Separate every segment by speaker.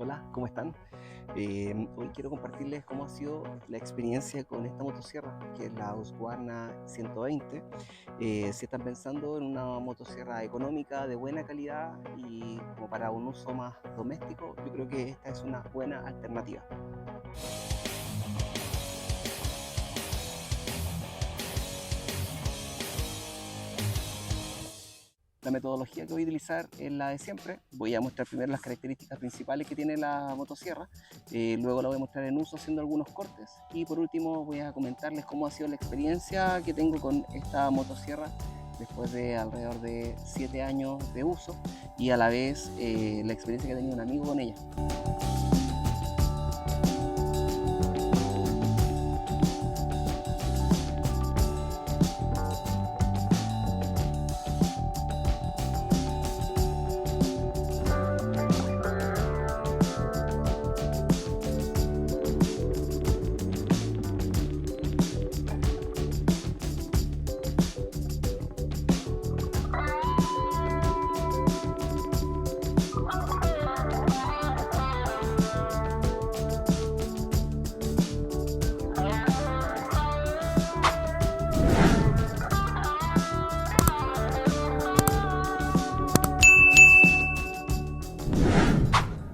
Speaker 1: Hola, ¿cómo están? Hoy quiero compartirles cómo ha sido la experiencia con esta motosierra, que es la Husqvarna 120. Si están pensando en una motosierra económica, de buena calidad y como para un uso más doméstico, yo creo que esta es una buena alternativa. La metodología que voy a utilizar es la de siempre. Voy a mostrar primero las características principales que tiene la motosierra, luego la voy a mostrar en uso haciendo algunos cortes y por último voy a comentarles cómo ha sido la experiencia que tengo con esta motosierra después de alrededor de 7 años de uso y a la vez la experiencia que ha tenido un amigo con ella.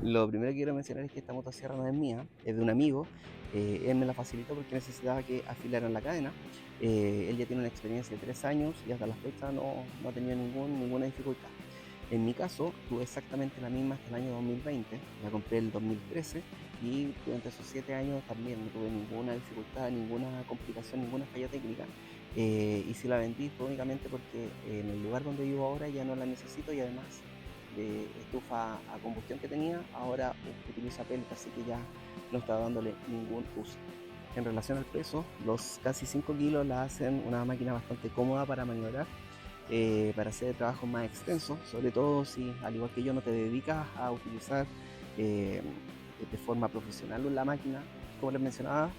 Speaker 1: Lo primero que quiero mencionar es que esta motosierra no es mía, es de un amigo. Él me la facilitó porque necesitaba que afilaran la cadena. Él ya tiene una experiencia de 3 años y hasta la fecha no ha tenido ninguna dificultad. En mi caso, tuve exactamente la misma hasta el año 2020, la compré el 2013 y durante esos 7 años también no tuve ninguna dificultad, ninguna complicación, ninguna falla técnica. Y si la vendí fue únicamente porque en el lugar donde vivo ahora ya no la necesito y además de estufa a combustión que tenía, ahora utiliza pellet, así que ya no está dándole ningún uso. En relación al peso, los casi 5 kilos la hacen una máquina bastante cómoda para maniobrar, para hacer trabajos más extensos, sobre todo si al igual que yo no te dedicas a utilizar eh, de forma profesional la máquina. Como les mencionaba,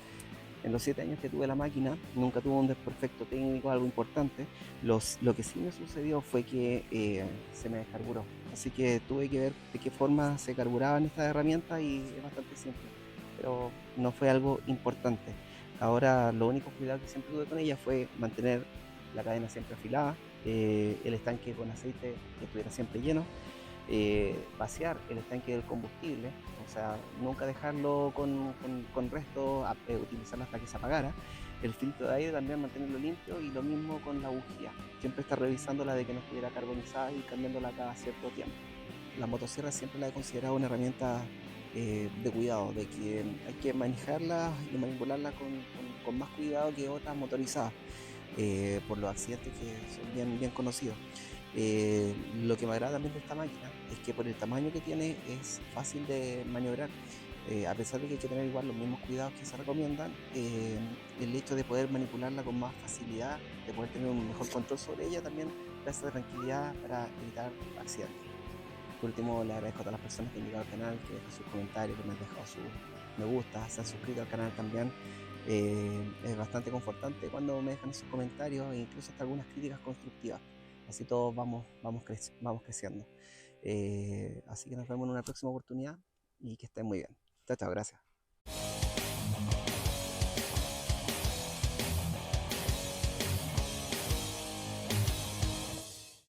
Speaker 1: en los 7 años que tuve la máquina, nunca tuve un desperfecto técnico, algo importante. Lo que sí me sucedió fue que se me descarburó. Así que tuve que ver de qué forma se carburaban estas herramientas y es bastante simple. Pero no fue algo importante. Ahora lo único cuidado que siempre tuve con ella fue mantener la cadena siempre afilada, el estanque con aceite que estuviera siempre lleno, vaciar el estanque del combustible, o sea, nunca dejarlo con resto, utilizarlo hasta que se apagara. El filtro de aire también mantenerlo limpio y lo mismo con la bujía, siempre estar revisándola de que no estuviera carbonizada y cambiándola cada cierto tiempo. La motosierra siempre la he considerado una herramienta de cuidado, de que hay que manejarla y manipularla con más cuidado que otras motorizadas, por los accidentes que son bien conocidos. Lo que me agrada también de esta máquina es que por el tamaño que tiene es fácil de maniobrar. A pesar de que hay que tener igual los mismos cuidados que se recomiendan, el hecho de poder manipularla con más facilidad, de poder tener un mejor control sobre ella, también da esa tranquilidad para evitar accidentes. Por último, le agradezco a todas las personas que han llegado al canal, que dejan sus comentarios, que me han dejado sus me gusta, se han suscrito al canal también. Es bastante confortante cuando me dejan esos comentarios e incluso hasta algunas críticas constructivas. Así todos vamos creciendo. Así que nos vemos en una próxima oportunidad y que estén muy bien. Chao, chao, gracias.